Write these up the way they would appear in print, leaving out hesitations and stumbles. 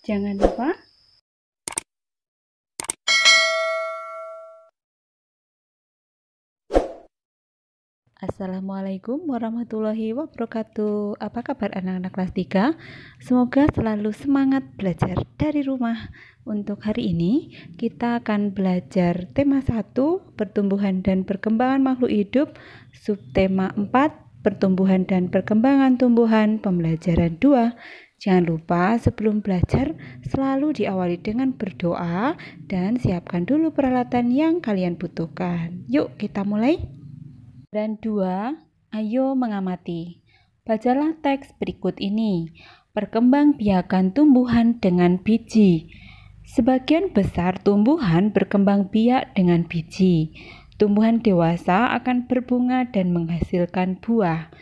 Jangan lupa Assalamualaikum warahmatullahi wabarakatuh. Apa kabar anak-anak kelas 3? Semoga selalu semangat belajar dari rumah. Untuk hari ini kita akan belajar tema 1, pertumbuhan dan perkembangan makhluk hidup, subtema 4, pertumbuhan dan perkembangan tumbuhan, pembelajaran 2. Jangan lupa sebelum belajar selalu diawali dengan berdoa dan siapkan dulu peralatan yang kalian butuhkan. Yuk kita mulai. Dan 2, ayo mengamati. Bacalah teks berikut ini. Perkembangbiakan tumbuhan dengan biji. Sebagian besar tumbuhan berkembang biak dengan biji. Tumbuhan dewasa akan berbunga dan menghasilkan buah.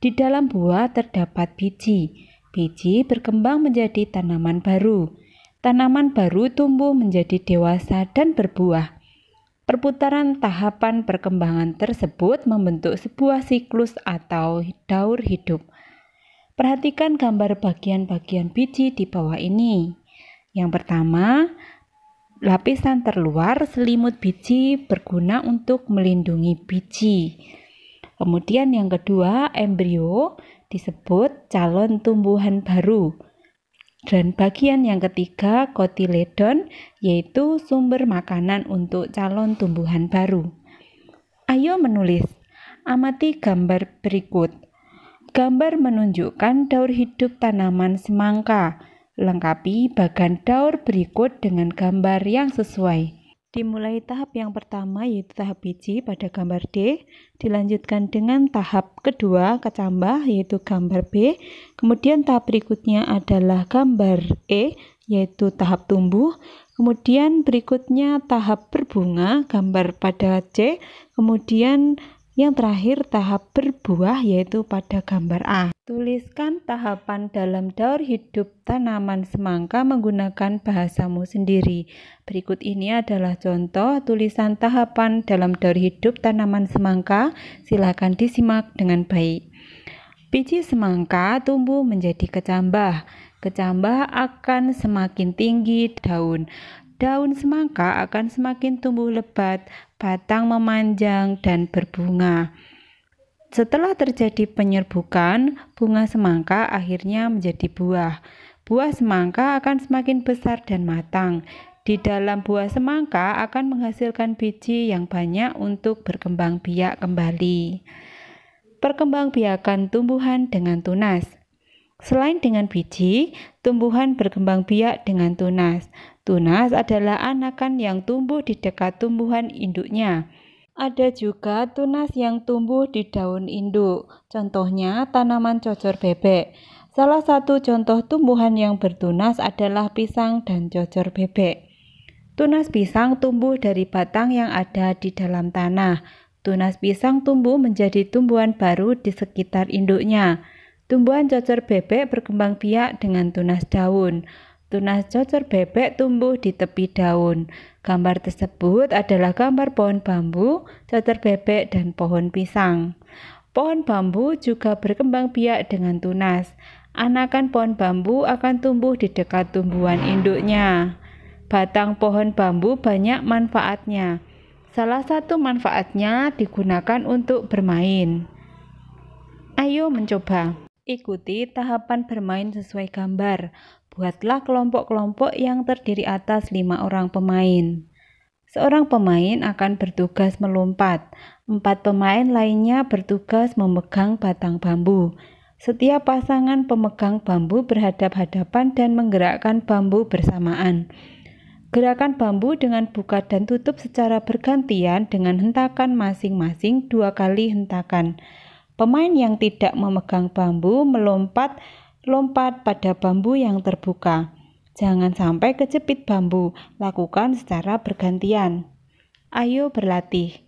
Di dalam buah terdapat biji. Biji berkembang menjadi tanaman baru. Tanaman baru tumbuh menjadi dewasa dan berbuah. Perputaran tahapan perkembangan tersebut membentuk sebuah siklus atau daur hidup. Perhatikan gambar bagian-bagian biji di bawah ini. Yang pertama, lapisan terluar selimut biji berguna untuk melindungi biji. Kemudian yang kedua, embrio disebut calon tumbuhan baru. Dan bagian yang ketiga, kotiledon, yaitu sumber makanan untuk calon tumbuhan baru. Ayo menulis. Amati gambar berikut. Gambar menunjukkan daur hidup tanaman semangka. Lengkapi bagan daur berikut dengan gambar yang sesuai. Dimulai tahap yang pertama yaitu tahap biji pada gambar D, dilanjutkan dengan tahap kedua kecambah yaitu gambar B, kemudian tahap berikutnya adalah gambar E yaitu tahap tumbuh, kemudian berikutnya tahap berbunga gambar pada C, kemudian yang terakhir tahap berbuah yaitu pada gambar A. Tuliskan tahapan dalam daur hidup tanaman semangka menggunakan bahasamu sendiri. Berikut ini adalah contoh tulisan tahapan dalam daur hidup tanaman semangka. Silakan disimak dengan baik. Biji semangka tumbuh menjadi kecambah. Kecambah akan semakin tinggi daun. Daun semangka akan semakin tumbuh lebat, batang memanjang dan berbunga. Setelah terjadi penyerbukan, bunga semangka akhirnya menjadi buah. Buah semangka akan semakin besar dan matang. Di dalam buah semangka akan menghasilkan biji yang banyak untuk berkembang biak kembali. Perkembangbiakan tumbuhan dengan tunas. Selain dengan biji, tumbuhan berkembang biak dengan tunas. Tunas adalah anakan yang tumbuh di dekat tumbuhan induknya. Ada juga tunas yang tumbuh di daun induk. Contohnya tanaman cocor bebek. Salah satu contoh tumbuhan yang bertunas adalah pisang dan cocor bebek. Tunas pisang tumbuh dari batang yang ada di dalam tanah. Tunas pisang tumbuh menjadi tumbuhan baru di sekitar induknya. Tumbuhan cocor bebek berkembang biak dengan tunas daun. Tunas cocor bebek tumbuh di tepi daun. Gambar tersebut adalah gambar pohon bambu, cocor bebek, dan pohon pisang. Pohon bambu juga berkembang biak dengan tunas. Anakan pohon bambu akan tumbuh di dekat tumbuhan induknya. Batang pohon bambu banyak manfaatnya. Salah satu manfaatnya digunakan untuk bermain. Ayo mencoba. Ikuti tahapan bermain sesuai gambar. Buatlah kelompok-kelompok yang terdiri atas 5 orang pemain. Seorang pemain akan bertugas melompat. 4 pemain lainnya bertugas memegang batang bambu. Setiap pasangan pemegang bambu berhadap-hadapan dan menggerakkan bambu bersamaan. Gerakan bambu dengan buka dan tutup secara bergantian dengan hentakan masing-masing 2 kali hentakan. Pemain yang tidak memegang bambu melompat pada bambu yang terbuka. Jangan sampai kejepit bambu, lakukan secara bergantian. Ayo berlatih.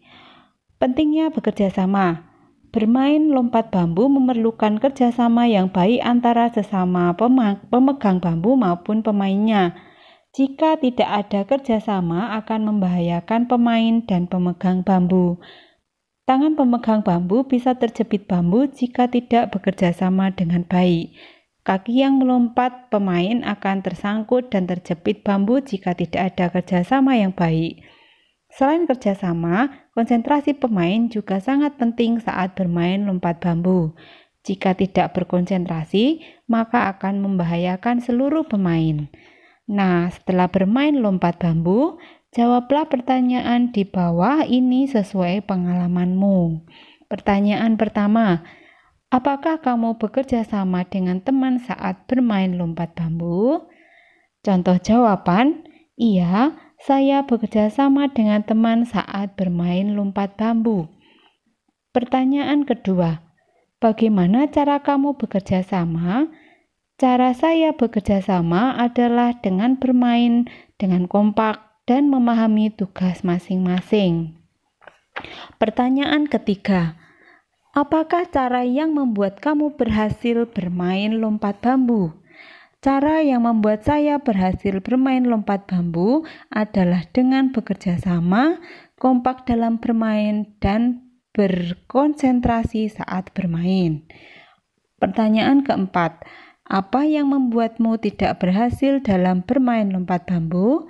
Pentingnya bekerja sama. Bermain lompat bambu memerlukan kerjasama yang baik antara sesama pemegang bambu maupun pemainnya. Jika tidak ada kerjasama akan membahayakan pemain dan pemegang bambu. Tangan pemegang bambu bisa terjepit bambu jika tidak bekerja sama dengan baik. Kaki yang melompat pemain akan tersangkut dan terjepit bambu jika tidak ada kerjasama yang baik. Selain kerjasama, konsentrasi pemain juga sangat penting saat bermain lompat bambu. Jika tidak berkonsentrasi, maka akan membahayakan seluruh pemain. Nah, setelah bermain lompat bambu, jawablah pertanyaan di bawah ini sesuai pengalamanmu. Pertanyaan pertama, apakah kamu bekerja sama dengan teman saat bermain lompat bambu? Contoh jawaban, iya, saya bekerja sama dengan teman saat bermain lompat bambu. Pertanyaan kedua, bagaimana cara kamu bekerja sama? Cara saya bekerja sama adalah dengan bermain dengan kompak dan memahami tugas masing-masing. Pertanyaan ketiga, apakah cara yang membuat kamu berhasil bermain lompat bambu? Cara yang membuat saya berhasil bermain lompat bambu adalah dengan bekerja sama, kompak dalam bermain, dan berkonsentrasi saat bermain. Pertanyaan keempat, apa yang membuatmu tidak berhasil dalam bermain lompat bambu?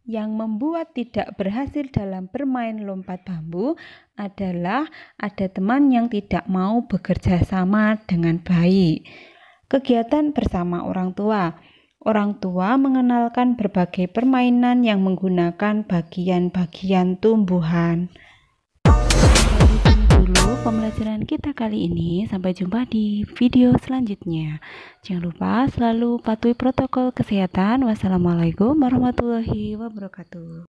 Yang membuat tidak berhasil dalam bermain lompat bambu adalah ada teman yang tidak mau bekerja sama dengan baik. Kegiatan bersama orang tua. Orang tua mengenalkan berbagai permainan yang menggunakan bagian-bagian tumbuhan. Dari sini dulu pembelajaran kita kali ini. Sampai jumpa di video selanjutnya. Jangan lupa selalu patuhi protokol kesehatan. Wassalamualaikum warahmatullahi wabarakatuh.